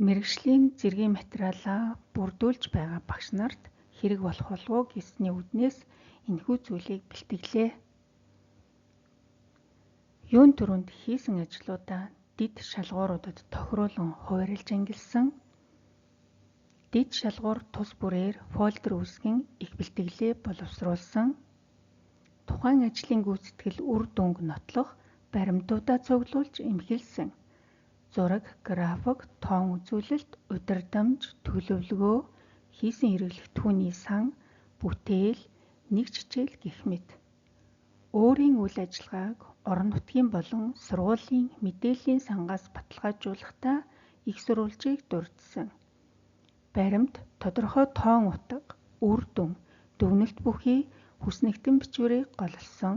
Мэргэжлийн зэргийн материалаа бүрдүүлж байгаа багш нарт хэрэг болох болов уу гэсний үүднээс энэхүү зүйлийг бэлтгэлээ. Юун түрүүнд хийсэн ажлуудаа дид шалгууруудад тохируулан хуваарлж ангилсан. Дид шалгуур тус бүрээр фолдер үүсгэн их бэлтгэлээ боловсруулсан. Тухайн ажлын гүйцэтгэл үр дүнг нотлох баримтуудаа цуглуулж эмхэлсэн. Зураг, график, тоон үзүүлэлт, удирдамж, төлөвлөгөө, хийсэн хэрэглэгдэхүүний сан, бүтээл, нэг жичээл гэх мэт. Өөрийн үйл ажиллагааг орон нутгийн болон сургуулийн мэдээллийн сангаас баталгаажуулахдаа их сурвалжийг дурдсан. Баримт тодорхой тоон утга, үр дүн, дүгнэлт бүхий хүснэгтэн бичвэрийг голлосон.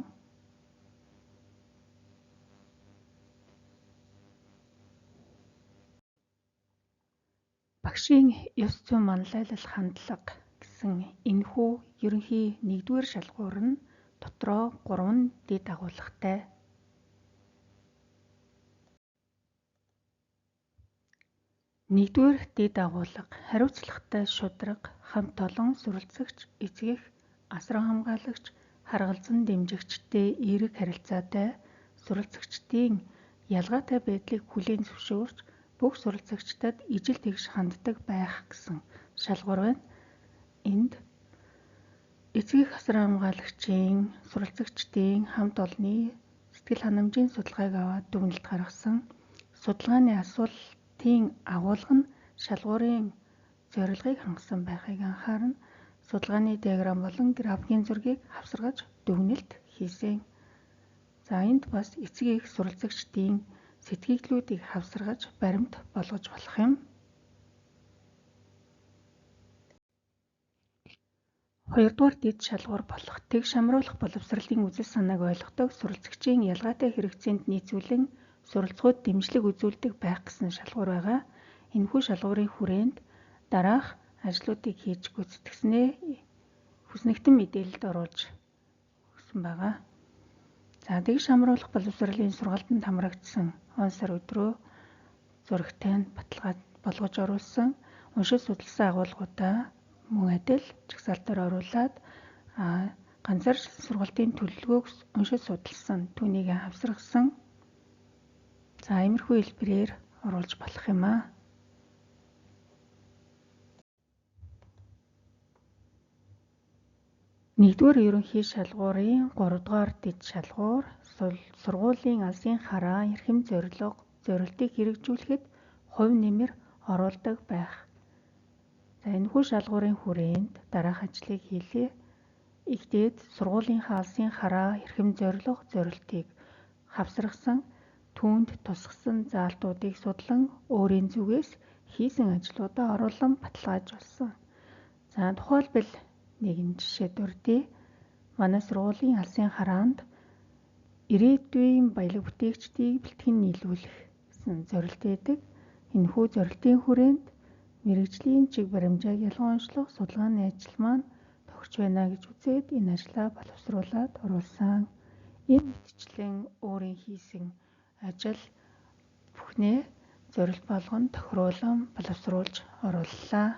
Багшийн ёс зүйн манлайлал хандлага гэсэн энэхүү ерөнхий нэгдүгээр шалгуур нь дотроо 3 дэд агуулгатай. Нэгдүгээр дэд агуулга хариуцлагатай шударга, хамт олон суралцагч, эцгэх, асран хамгаалагч, харгалзан дэмжигчтэй эерэг харилцаатай суралцагчдын ялгаатай байдлыг хүлээн зөвшөөрч бүх суралцагчдад ижил тэгш ханддаг байх гэсэн шалгуур байна. Энд эцгэх асран хамгаалагчийн суралцагчдын хамт олонны сэтгэл ханамжийн судалгааг аваад дүгнэлт гаргасан. Судалгааны асуултын агуулга нь шалгуурын зорилгыг хангасан байхыг анхаарна. Судалгааны диаграм болон графикийн зургийг хавсаргаж дүгнэлт хийсэн. За энд бас эцгэх суралцагчдын сэтгэгдлүүдийг хавсаргаж баримт болгож болох юм. Хоёрдугаар дэд шалгуур болох тэг шамруулах боловсролын үзэл санааг ойлгодог суралцагчийн ялгаатай хэрэгцээнд нийцүүлэн суралцахуйд дэмжлэг үзүүлдэг байх гэсэн шалгуур байгаа. Энэхүү шалгуурын хүрээнд дараах ажлуудыг хийж гүйцэтгэснээ хүснэгтэн мэдээлэлд оруулж өгсөн байгаа. За тэг шамруулах боловсролын сургалтанд хамрагдсан он сар өдрөө зурагтай нь баталгаа болгож оруулсан. Уншиж судалсан агуулгуудаа мөн адил жагсаалтаар оруулаад ганцаарчлан сургалтын төлөвлөгөөг уншиж судалсан түүнийг хавсаргасан. За иймэрхүү хэлбэрээр оруулж болох юм аа. Нэгдүгээр ерөнхий шалгуурын 3 дугаар дэд шалгуур сургуулийн алсын хараа эрхэм зорилтыг хэрэгжүүлэхэд хувь нэмэр оруулдаг байх. За энэхүү шалгуурын хүрээнд дараах ажлыг хийлээ. Эхлээд сургуулийнхаа алсын хараа эрхэм зорилтыг хавсаргасан, түүнд тусгасан заалтуудыг судлан өөрийн зүгээс хийсэн ажлуудаа оруулан баталгаажуулсан. За тухайлбал нэгэн жишээ дурдъя. Манай сургуулийн алсын хараанд ирээдүйн баялаг бүтээгчдийг бэлтгэн нийлүүлэх гэсэн зорилт байдаг. Энэхүү зорилтын хүрээнд мэргэжлийн чиг баримжааг ялгууншлах судалгааны ажил маань тохирч байна гэж үзээд энэ ажлаа боловсруулад оруулсан. Энэ мэтчлэн өөрийн хийсэн ажил бүхнээ зорилт болгон тохируулан боловсруулж орууллаа.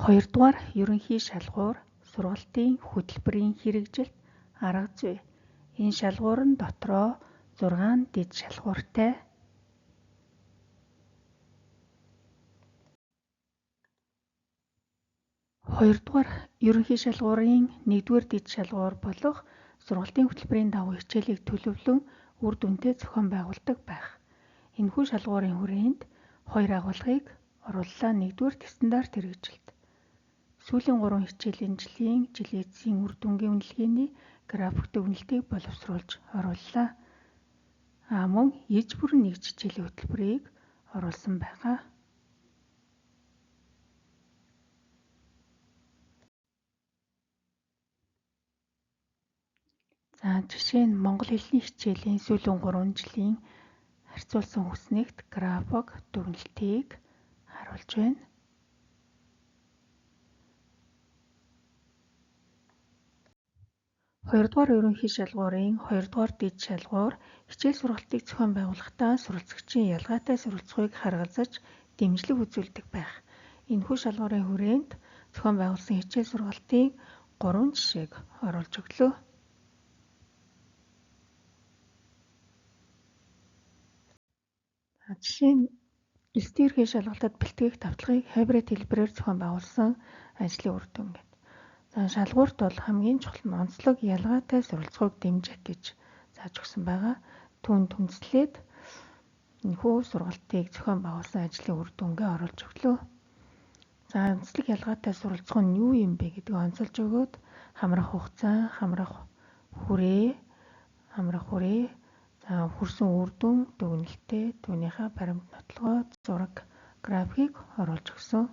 Хоёрдугаар ерөнхий шалгуур сургалтын хөтөлбөрийн хэрэгжилт арга зүй. Энэ шалгуур нь дотроо 6 дэд шалгууртай. Хоёрдугаар ерөнхий шалгуурын 1-р дэд шалгуур болох сургалтын хөтөлбөрийн дагуу хичээлийг төлөвлөн үр дүнтэй зохион байгуулдаг байх. Энэхүү шалгуурын хүрээнд 2 агуулгыг орууллаа. 1-р стандарт хэрэгжилт. Сүүлийн 3 хичээлийн жилийн эцсийн үр дүнгийн үнэлгээний график дүгнэлтийг боловсруулж орууллаа. Мөн иж бүр нэг хичээлийн хөтөлбөрийг оруулсан байгаа. За жишээ нь монгол хэлний хичээлийн сүүлийн 3 жилийн харьцуулсан хүснэгт график дүгнэлтийг харуулж байна. Хоёрдугаар ерөнхий шалгуурын хоёрдугаар дэд шалгуур хичээл сургалтыг зохион байгуулахдаа суралцагчийн ялгаатай суралцахуйг харгалзаж дэмжлэг үзүүлдэг байх. Энэхүү шалгуурын хүрээнд зохион байгуулсан хичээл сургалтын 3 жишээг оруулж өглөө. Жишээ нь 9-р ерхий шалгалтад бэлтгэх давтлагыг хибрид хэлбэрээр зохион байгуулсан ажлын үр дүн гэдэг. Шалгуурт бол хамгийн чухал нь онцлог ялгаатай суралцахуйг дэмжих гэж зааж өгсөн байгаа. Түүнд үндэслээд энэхүү сургалтыг зохион байгуулсан ажлын үр дүнгээ оруулж өглөө. Онцлог ялгаатай суралцах нь юу юм бэ гэдгийг онцолж өгөөд хамрах хугацаа, хамрах хүрээ, хүрсэн үр дүн, дүгнэлтээ, түүнийхээ баримт нотлогоо, зураг, графикийг оруулж өгсөн.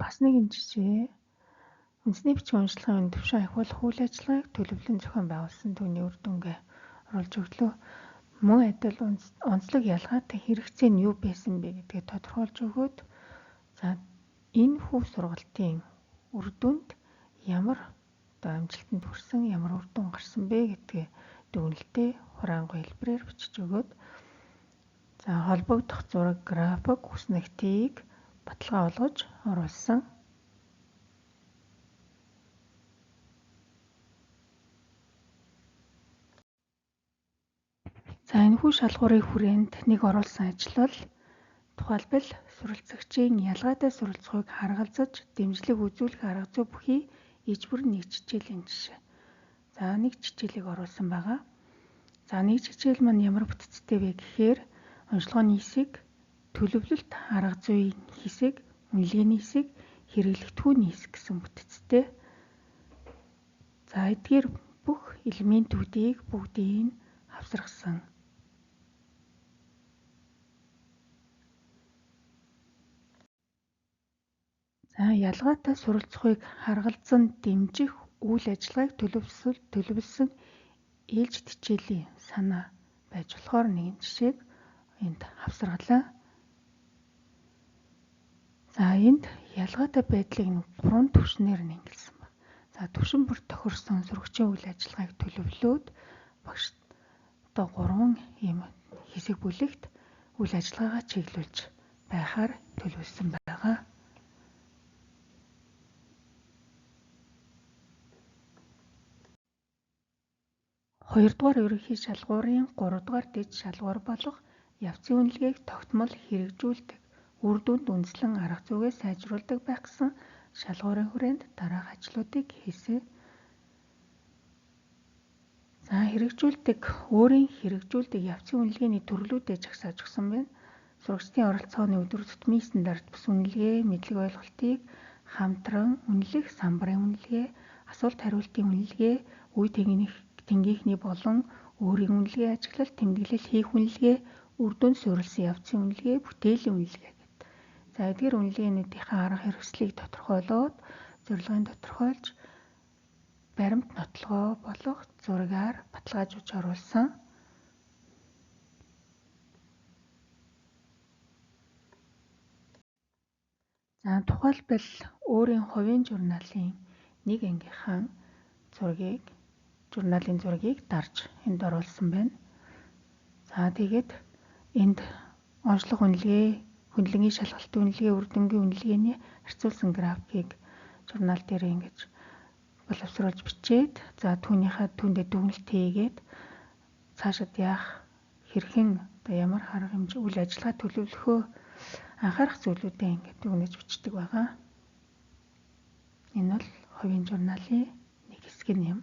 Бас нэгэн жишээ. Үндэсний бичгийн уншлагын төвшин ахиулах үйл ажиллагааг төлөвлөн зохион байгуулсан түүний үр дүнгээ оруулж өглөө. Мөн адил онцлог ялгаатай хэрэгцээ нь юу байсан бэ гэдгийг тодорхойлж өгөөд энэ хүү сургалтын үр дүнд ямар амжилтанд хүрсэн, ямар үр дүн гарсан бэ гэдгээ дүгнэлтээ хураангуй хэлбэрээр бичиж өгөөд холбогдох зураг, график, үснэгтийг баталгаа болгож оруулсан. Энэхүү шалгуурын хүрээнд нэг оруулсан ажил бол тухайлбал суралцагчийн ялгаатай суралцахуйг харгалзаж дэмжлэг үзүүлэх арга зүй бүхий ижбэр нэг жижээлийн жишээ. Нэг жижээлийг оруулсан байгаа. Нэг жижээл маань ямар бүтцтэй вэ гэхээр онцлогооны хэсэг, төлөвлөлт арга зүйн хэсэг, үнэлгээний хэсэг, хэрэглэгдэхүүний хэсэг гэсэн бүтцтэй. Эдгээр бүх элементүүдийг бүгдийг авсаргасан. Ялгаатай суралцахуйг харгалзан дэмжих үйл ажиллагааг төлөвлөсөн ээлж хичээлийн санаа байж болохоор нэгэн жишээг энд авсаргалаа. Энд ялгаатай байдлыг 3 түвшнээр нь ангилсан байна. Түвшин бүр тохирсон сурагчийн үйл ажиллагааг төлөвлөөд багш 3 ийм хэсэг бүлэгт үйл ажиллагаагаа чиглүүлж байхаар төлөвлөсөн байгаа. Хоёрдугаар ерөнхий шалгуурын 3-дугаар дэд шалгуур болох явцын үнэлгээг тогтмол хэрэгжүүлдэг, үр дүнд үндэслэн арга зүйгээ сайжруулдаг байх гэсэн шалгуурын хүрээнд дараах ажлуудыг хийсэн. Өөрийн хэрэгжүүлдэг явцын үнэлгээний төрлүүдээ жагсааж өгсөн байна. Сурагчдын оролцооны өдөр тутмын стандарт бус үнэлгээ, мэдлэг ойлголтыг хамтран үнэлэх самбарын үнэлгээ, асуулт хариултын үнэлгээ, үе тэнгийнхний болон өөрийн үнэлгээ ажиглалт, тэмдэглэл хийх үнэлгээ, үр дүнд суурилсан явцын үнэлгээ, бүтээлийн үнэлгээ гэдэг. Эдгээр үнэлгээнүүдийн арга хэрэгслийг тодорхойлоод, зорилгыг тодорхойлж, баримт нотлогоо болох зургаар баталгаажуулж оруулсан. Тухайлбал өөрийн хувийн журналын нэг ангийнхаа журналын зургийг дарж энд оруулсан байна. Тэгээд энд онцлог үнэлгээ, хөндлөнгийн шалгалтын үнэлгээ, үр дүнгийн үнэлгээний харьцуулсан графикийг журнал дээр ингэж боловсруулж бичээд түүндээ дүгнэлт хийгээд цаашид яах, хэрхэн ямар арга хэмжээ үйл ажиллагаа төлөвлөхөө анхаарах зүйлүүдээ ингэж дүгнэж бичдэг байгаа. Энэ бол хувийн журналын нэг хэсэг юм.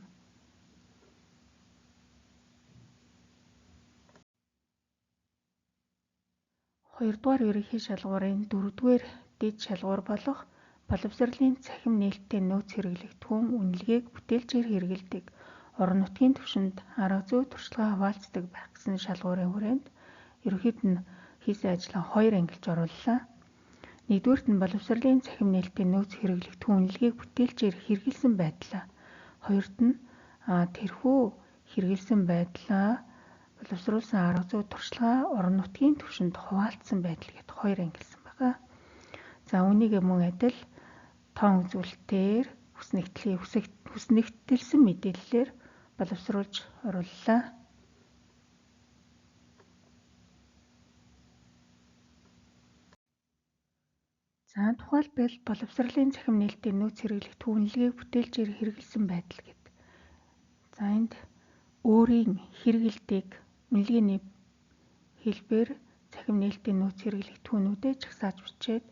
Хоёрдугаар ерөнхий шалгуурын 4-р дэд шалгуур болох боловсролын цахим нээлттэй нөөц хэрэглэгдэхүүн үнэлгээг бүтээлчээр хэрэгэлдэг, орон нутгийн түвшинд арга зүй туршлагаа хуваалцдаг байх гэсэн шалгуурын хүрээнд ерөнхийд нь хийсэн ажлаа 2 ангилж орууллаа. Нэгдүгээрт нь боловсролын цахим нээлттэй нөөц хэрэглэгдэхүүн үнэлгээг бүтээлчээр хэрэгэлсэн байдлаа. Хоёрт нь тэрхүү хэрэгэлсэн байдлаа боловсруулсан арга зүй туршлагаа орон нутгийн түвшинд хуваалцсан байдал гэдээ 2 ангилсан байгаа. За үүнийг мөн адил тоон үзүүлэлтээр хүснэгтэлсэн мэдээллээр боловсруулж орууллаа. За тухайлбал боловсролын цахим нээлтийн нөөц хэрэглэх түүнлэгийг бүтээлж хэрэгэлсэн байдал гэдэг. За энд өөрийн хэрэгэлтийг үнэлгээний хэлбэр цахим нээлтийн нөөц хэрэглэх түүнүүдэд жагсааж бичээд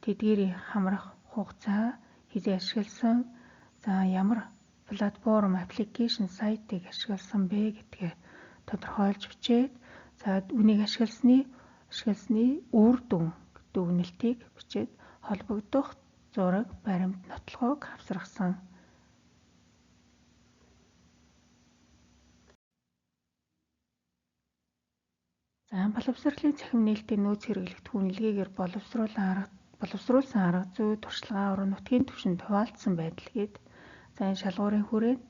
тэдгээрийн хамрах хугацаа, хэзээ ашигласан, за ямар платформ, аппликейшн, сайтыг ашигласан бэ гэдгээ тодорхойлж бичээд за үнийг ашигласны үр дүн гэдэг үнэлтийг бичээд холбогдох зураг, баримт, нотлохыг авсаргасан. За боловсролын цахим нээлтийн нөөц хэрэглэх түүнлэгээр боловсруулсан арга зүй, туршлагаа орон нутгийн түвшинд хуваалцсан байдал гээд за энэ шалгуурын хүрээнд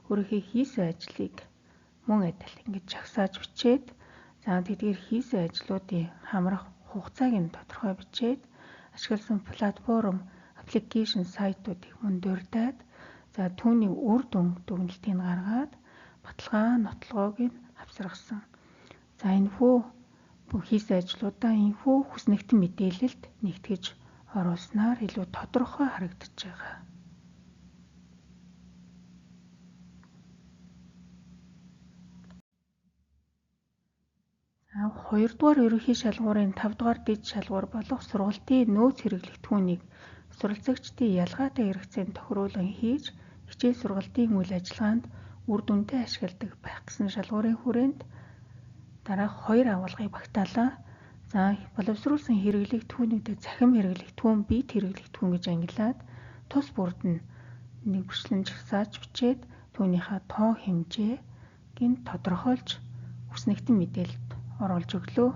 өөрийнхөө хийсэн ажлыг мөн адил ингэж жагсааж бичээд за тэдгээр хийсэн ажлуудын хамрах хугацааг нь тодорхой бичээд ашигласан платформ, аппликейшн, сайтуудыг мөн дурдаад за түүний үр дүн дүгнэлтийг гаргаад баталгаа нотлогоог нь авсаргасан. За энэхүү хийсэн ажлуудаа энэхүү хүснэгтэн мэдээлэлд нэгтгэж оруулснаар илүү тодорхой харагдаж байгаа. Хоёрдугаар ерөнхий шалгуурын 5 дугаар дэд шалгуур болох сургалтын нөөц хэрэглэх түүнийг суралцагчдын ялгаатай хэрэгцээнд тохируулан хийж хичээл сургалтын үйл ажиллагаанд үр дүнтэй ашигладаг байх гэсэн шалгуурын хүрээнд дараах 2 агуулгыг багтаалаа. За боловсруулсан хэрэглэх түүнүүдэд цахим хэрэглэх түүн, бит хэрэглэх түүн гэж ангилаад тус бүрд нь нэг бүрчлэн жагсааж бичээд түүнийхээ тоо хэмжээг нь тодорхойлж хүснэгтэн мэдээлэлд оруулж өглөө.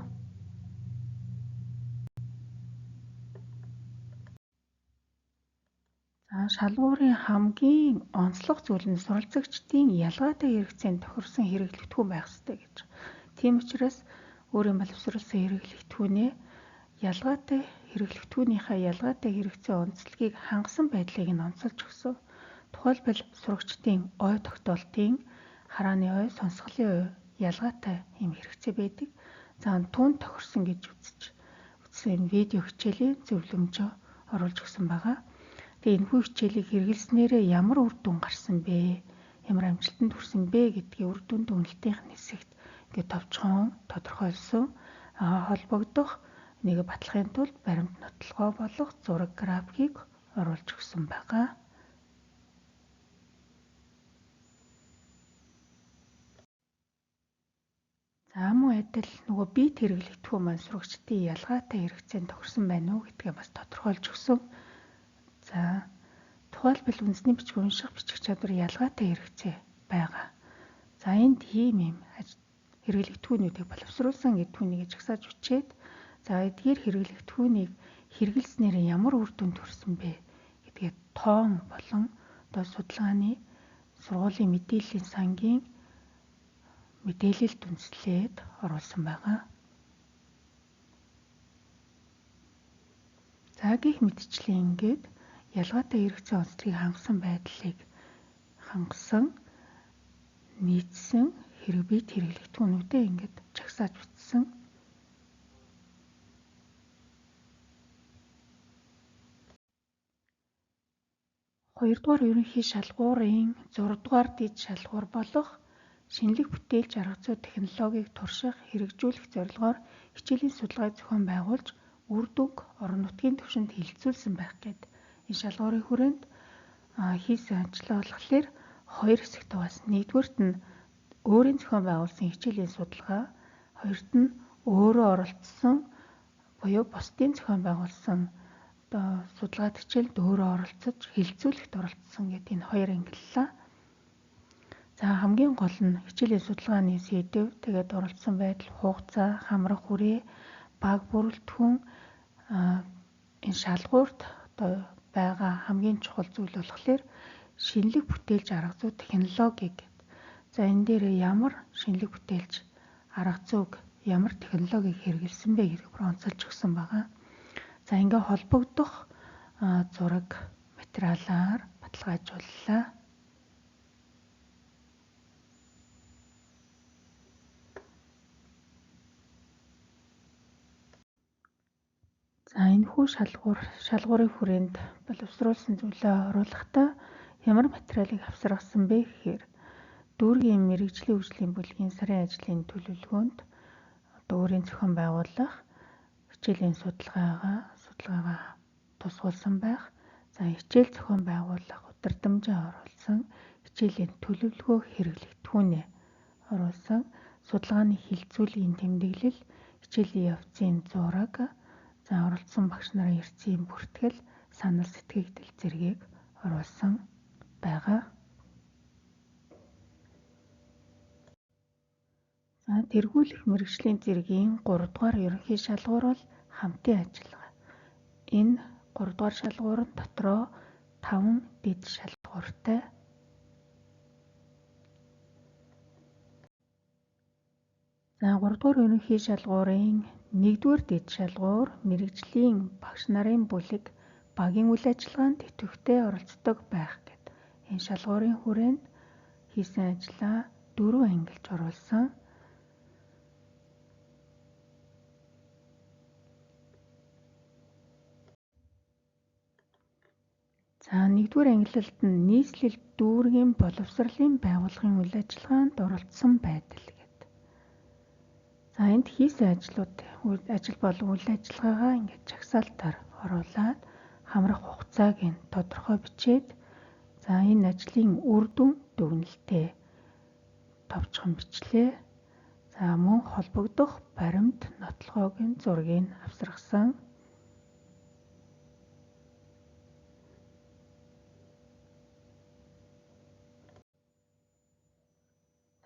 За шалгуурын хамгийн онцлог зүйл нь суралцагчдын ялгаатай хэрэгцээнд тохирсон хэрэглэгдэхүүн байх ёстой гэж. Тийм учраас өөрийн боловсруулсан хэрэглэгдэхүүнээ ялгаатай хэрэглэгдэхүүнийхээ ялгаатай хэрэгцээ онцлогийг хангасан байдлыг нь онцолж өгсөн. Тухайлбал сурагчдын ой тогтоолтын, харааны ой, сонсголын ой ялгаатай юм хэрэгцээ байдаг. За түүнд тохирсон гэж үзсэн видео хичээлийн зөвлөмжөө оруулж өгсөн байгаа. Тэгээ энэхүү хичээлийг хэрэглэснээрээ ямар үр дүн гарсан бэ? Ямар амжилтанд хүрсэн бэ гэдгийг үр дүн дүгнэлтийн хэсэгт ингээд товчхон тодорхойлсон. Холбогдох нэг батлахын тулд баримт нотлогоо болох зураг графикийг оруулж өгсөн байгаа. За мөн адил нөгөө бит хэрэглэгдэхүүн маань сурагчдын ялгаатай хэрэгцээнд тохирсон байна уу гэдгээ бас тодорхойлж өгсөн. За тухайлбал үндэсний бичиг унших бичих чадвар ялгаатай хэрэгцээ байгаа. За энд ийм хэрэглэгдэхүүнүүдийг боловсруулсан гэдэг түүнийг жагсааж бичээд за эдгээр хэрэглэгдэхүүнийг хэрэглэснээр ямар үр дүнд хүрсэн бэ гэдгээ тоон болон одоо судалгааны сургуулийн мэдээллийн сангийн мэдээлэлд үндэслээд оруулсан байгаа. За гэх мэтчлэн ингээд ялгаатай хэрэгцээ онцлогийг хангасан нийцсэн бит хэрэглэгдэхүүнүүдэд ингээд жагсааж бичсэн. Хоёрдугаар ерөнхий шалгуурын 6 дугаар дэд шалгуур болох шинэлэг бүтээлч арга зүй технологиг турших, хэрэгжүүлэх зорилгоор хичээлийн судалгааг зохион байгуулж үр дүнг орон нутгийн түвшинд хэлэлцүүлсэн байх гээд энэ шалгуурын хүрээнд хийсэн ажлаа болохоор 2 хэсэгт хуваасан. Нэгдүгээрт нь өөрийн зохион байгуулсан хичээлийн судалгаа, хоёрт нь өөрөө оролцсон буюу бусдын зохион байгуулсан судалгаат хичээлд өөрөө оролцож хэлэлцүүлэхт оролцсон гэдэг энэ 2 ангиллаа. За хамгийн гол нь хичээлийн судалгааны сэдэв, тэгээд оролцсон байдал, хугацаа, хамрах хүрээ, баг бүрэлдэхүүн энэ шалгуурт одоо байгаа хамгийн чухал зүйл болохоор шинэлэг бүтээлч арга зүй технологиг гэдэг. За энэ дээр ямар шинэлэг бүтээлч арга зүйг ямар технологиг хэрэгэлсэн бэ гэдгийг онцолж өгсөн байгаа. За ингээ холбогдох зураг материалаар баталгаажууллаа. За энэхүү шалгуурын хүрээнд боловсруулсан зүйлээ оруулахдаа ямар материалыг авсаргасан бэ гэхээр дүүргийн мэрэгжлийн хөгжлийн бүлгийн сарын ажлын төлөвлөгөөнд өөрийн зохион байгуулах хичээлийн судалгаагаа тусгуулсан байх. За хичээл зохион байгуулах удирдамжаа оруулсан хичээлийн төлөвлөгөө хэрэглэгдэхүүнээ оруулсан судалгааны хилцүүлгийн тэмдэглэл хичээлийн явцын зураг за оролцсон багш нарын эрсийн бүртгэл санал сэтгэгдэл зэргийг оруулсан байгаа. За тэргүүлэх мэргэжлийн зэргийн 3 дугаар ерөнхий шалгуур бол хамтын ажиллагаа. Энэ 3 дугаар шалгуур нь дотроо 5 дэд шалгууртай. За 3 дугаар ерөнхий шалгуурын 1-р дэд шалгуур мэргэжлийн багш нарын бүлэг багийн үйл ажиллагаанд идэвхтэй оролцдог байх гэдэг. Энэ шалгуурын хүрээнд хийсэн ажлаа 4 ангилж оруулсан. За 1-р ангилалд нь нийслэл дүүргийн боловсролын байгууллагын үйл ажиллагаанд оролцсон байдал гэдэг. За энд хийсэн ажил болон үйл ажиллагаагаа ингээд жагсаалтаар оруулаад хамрах хугацааг нь тодорхой бичээд за энэ ажлын үр дүн дүгнэлтээ товчхон бичлээ. За мөн холбогдох баримт нотлохоогийн зургийг авсаргасан.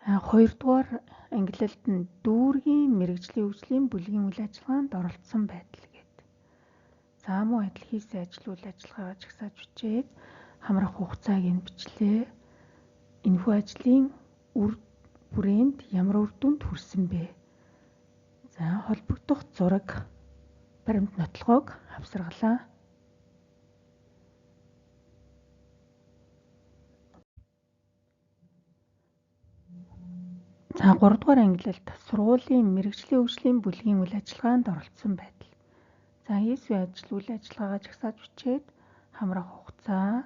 За 2-дугаар ангилалд нь дүүргийн мэргэжлийн хөгжлийн бүлгийн үйл ажиллагаанд оролцсон байдал гэдэг. За мөн адил хийсэн үйл ажиллагаагаа жагсааж бичээд хамрах хугацааг нь бичлээ. Энэхүү ажлын бүрээнд ямар үр дүнд хүрсэн бэ? За холбогдох зураг баримт нотлохоог авсаргалаа. За 3 дугаар ангилалд сургуулийн мэргэжлийн хөгжлийн бүлгийн үйл ажиллагаанд оролцсон байдал. За хийсэн үйл ажиллагаагаа жагсааж бичээд хамрах хугацаа,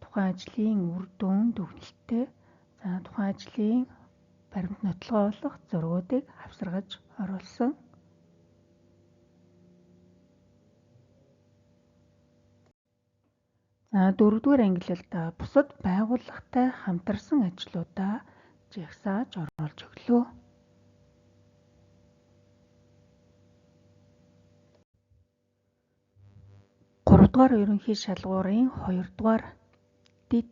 тухайн ажлын үр дүн дүгнэлттэй, за тухайн ажлын баримт нотлогоо болох зургуудыг авсаргаж оруулсан. За 4-р ангилалд бусад байгууллагатай хамтарсан ажлуудаа жагсааж оруулж өглөө. Гуравдугаар ерөнхий шалгуурын 2-дугаар дэд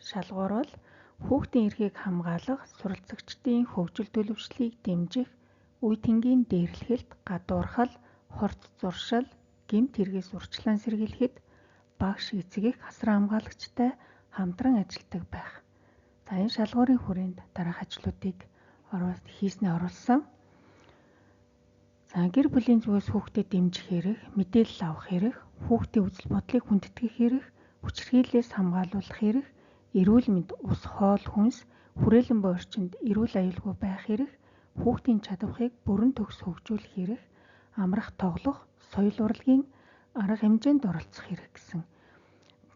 шалгуур бол хүүхдийн эрхийг хамгаалах, суралцагчдын хөгжил төлөвшлийг дэмжих, үе тэнгийн дээрлэхэлд гадуурхал, хорт зуршил, гэмт хэрэгээс урьдчилан сэргийлэхэд багш, эцэг эх, асар хамгаалагчтай хамтран ажилдаг байх. За энэ шалгуурын хүрээнд дараах ажлуудыг хийснээ оруулсан. За гэр бүлийн зүгээс хүүхдэд дэмжих хэрэг, мэдээлэл авах хэрэг, хүүхдийн үзэл бодлыг хүндэтгэх хэрэг, хүчирхийллээс хамгаалуулах хэрэг, эрүүл мэнд, ус, хоол, хүнс, хүрээлэн буй орчинд эрүүл аюулгүй байх хэрэг, хүүхдийн чадварыг бүрэн төгс хөгжүүлэх хэрэг, амрах, тоглох, соёл урлагийн арга хэмжээнд оролцох хэрэг гэсэн.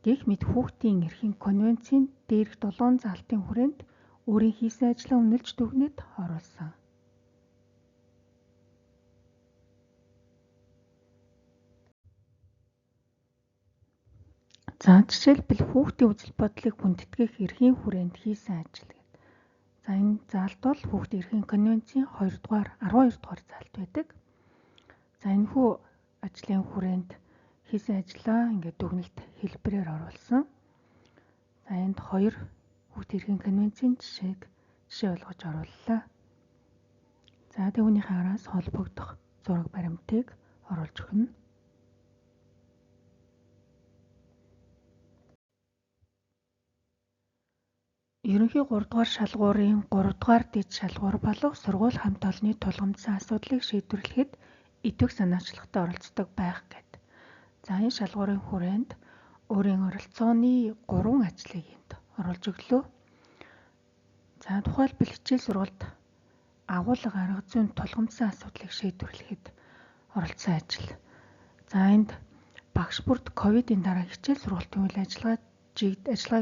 Гэх мэт хүүхдийн эрхийн конвенцийн дээрх 7 заалтын хүрээнд өөрийн хийсэн ажлаа үнэлж дүгнэж оруулсан. За жишээлбэл хүүхдийн үзэл бодлыг хүндэтгэх эрхийн хүрээнд хийсэн ажил гэдэг. За энэ заалт бол хүүхдийн эрхийн конвенцийн 12 дугаар заалт байдаг. За энэхүү ажлын хүрээнд хийсэн ажлаа ингээд дүгнэлт хэлбэрээр оруулсан. За энд 2 хүүхдийн эрхийн конвенцийн жишээ болгож орууллаа. За түүнийхээ араас холбогдох зураг баримтыг оруулж өгнө. Ерөнхий 3 дугаар шалгуурын 3 дугаар дэд шалгуур болох сургууль хамт олонний тулгамдсан асуудлыг шийдвэрлэхэд идэвх санаачлагтай оролцдог байх гэд. За энэ шалгуурын хүрээнд өөрийн оролцооны 3 ажлыг энд оруулж өглөө. За тухайлбал хичээл сургалт агуулга арга зүйн тулгамдсан асуудлыг шийдвэрлэхэд оролцсон ажил. За энд багш бүрд ковидын дараа хичээл сургалтын үйл ажиллагааг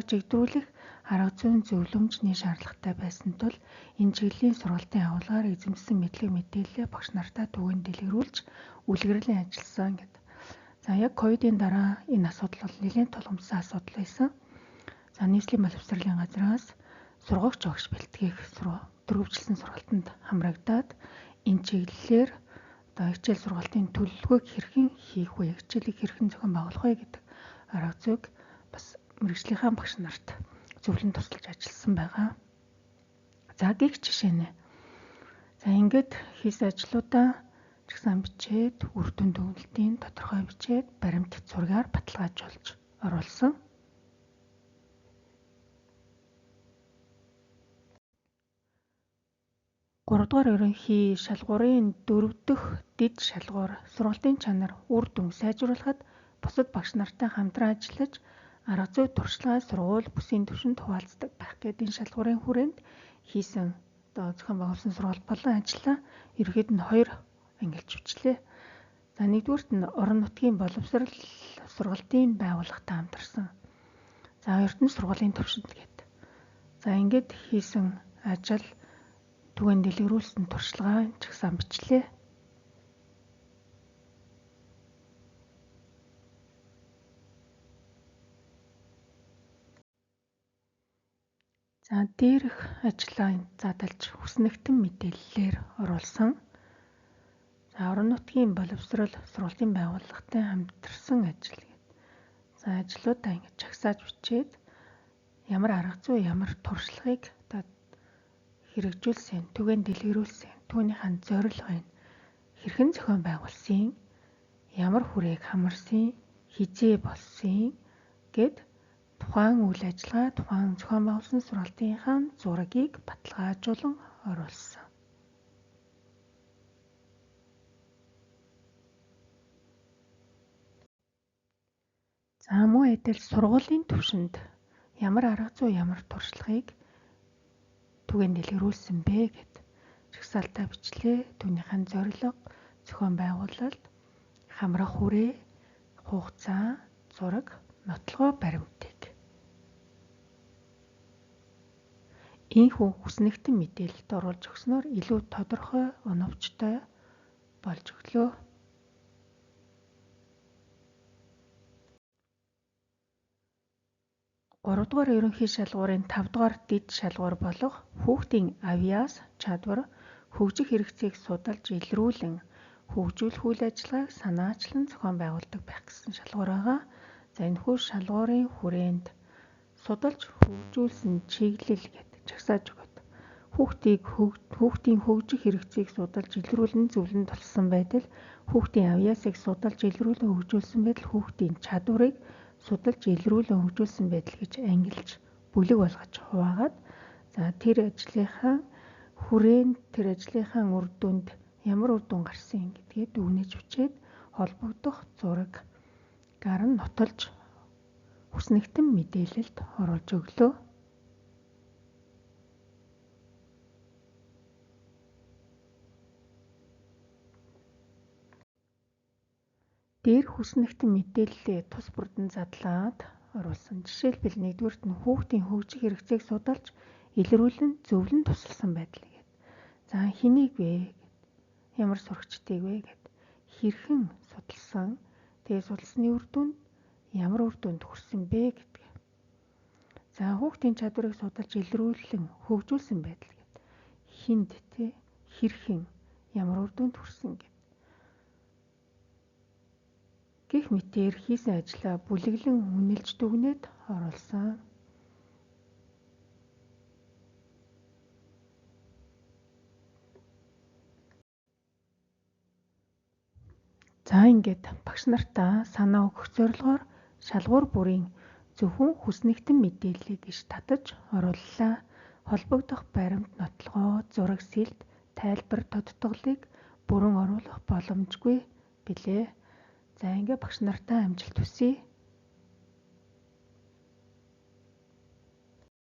жигдрүүлэх арга зүйн зөвлөмжний шаардлагатай байсан тул энэ чиглэлийн сургалтын агуулгаар эзэмсэн мэдлэг мэдээлэлээ багш нартаа түгээн дэлгэрүүлж үлгэрлэн ажилласан гэдэг. За яг ковидын дараа энэ асуудал бол нэлээд тулгамдсан асуудал байсан. За нийслэлийн боловсролын газраас сургагч багш бэлтгэх дөрвөлжилсэн сургалтанд хамрагдаад энэ чиглэлээр хичээл сургалтын төлөвлөгөөг хэрхэн хийх вэ, хичээлийг хэрхэн зохион байгуулах вэ гэдэг арга зүйг бас мэргэжлийнхаа багш нарт зөвлөн тусалж ажилласан байгаа. За гих жишээ нэ. За ингээд хийсэн ажлуудаа чагсаан бичээд үр дүн төвлөлтийн тодорхой бичээд баримтат зургаар баталгаажуулж оруулсан. Гуравдугаар ерөнхий шалгуурын 4 дахь дэд шалгуур сургалтын чанар үр дүн сайжруулахад бусад багш нартай хамтран ажиллаж арга зүй туршлагаа сургууль бүсийн түвшинд хуваалцдаг байх гэдэг энэ шалгуурын хүрээнд хийсэн зохион байгуулсан сургалт болон ажлаа ерөнхийд нь 2 ангилж бичлээ. За нэгдүгüүрт нь орон нутгийн боловсрол сургалтын байгууллагатай хамтарсан. За хоёрт нь сургуулийн түвшинд гэдэг. За ингээд хийсэн ажил түгээн дэлгэрүүлсэн туршлагаа чагсаан бичлээ. За дээрх ажлаа задлж хүснэгтэн мэдээллээр оруулсан. За орон нутгийн боловсрол сургалтын байгууллагатай хамтарсан ажил гэдэг. За ажлуудаа ингэж чагсааж бичээд ямар арга зүй, ямар туршлагыг хэрэгжүүлсэн, түгээн дэлгэрүүлсэн, түүнийхэн зорилгыг хэрхэн зохион байгуулсан, ямар хүрээг хамарсан, хизээ болсон гэд тухайн үйл ажиллагаа, тухайн зохион байгуулсан сургалтынхаа зургийг баталгаажуулан оруулсан. За мөн адил сургуулийн түвшинд ямар арга зүй, ямар туршлагыг түгээн дэлгэрүүлсэн бэ гэд жагсаалтаа бичлээ. Түүнийхэн зорилго, зохион байгуулалт, хамрах хүрээ, хугацаа, зураг, нотлогоо баримтыг. Ийхүү хүснэгтэн мэдээлэлд оруулж өгснөөр илүү тодорхой, оновчтой болж өглөө. Гуравдугаар ерөнхий шалгуурын 5 дугаар дэд шалгуур болох хүүхдийн авьяас чадвар хөгжих хэрэгцээг судалж илрүүлэн хөгжүүлэх үйл ажиллагааг санаачлан зохион байгуулдаг байх гэсэн шалгуур байгаа. За энэхүү шалгуурын хүрээнд судалж хөгжүүлсэн чиглэл гэдэг жагсааж өгöd. Хүүхдийн хөгжих хэрэгцээг судалж илрүүлэн зөвлөн тулсан байдал, хүүхдийн авьяасыг судалж илрүүлэн хөгжүүлсэн байдал, хүүхдийн чадварыг судалж илрүүлэн хөгжүүлсэн байдал гэж ангилж бүлэг болгож хуваагаад тэр ажлынхаа хүрээнд тэр ажлынхаа үр дүнд ямар үр дүн гарсан гэдгээ дүгнэж бичээд холбогдох зураггаар нь нотолж хүснэгтэн мэдээлэлд оруулж өглөө. Дээр хүснэгтэн мэдээллээ тус бүрдэн задлаад оруулсан. Жишээлбэл нэгдүгüүрт нь хүүхдийн хөгжих хэрэгцээг судалж илрүүлэн зөвлөн тусалсан байдал гэдэг. За хэнийг вэ гэд, ямар сурагчдыг вэ гэд хэрхэн судалсан, тэгээ судалсаны үр дүнд ямар үр дүнд хүрсэн бэ гэдэг. За хүүхдийн чадварыг судалж илрүүлэн хөгжүүлсэн байдал гэд хүнд хэрхэн ямар үр дүнд хүрсэн гэд. Гэх мэтээр хийсэн ажлаа бүлэглэн үнэлж дүгнээд оруулсан. За ингээд багш нартаа санаа өгөх зорилгоор шалгуур бүрийн зөвхөн хүснэгтэн мэдээллийг иш татаж орууллаа. Холбогдох баримт, нотлогоо, зураг, сэлт, тайлбар, тодтголыг бүрэн оруулах боломжгүй билээ. За ингээ багш нартай амжилт хүсье.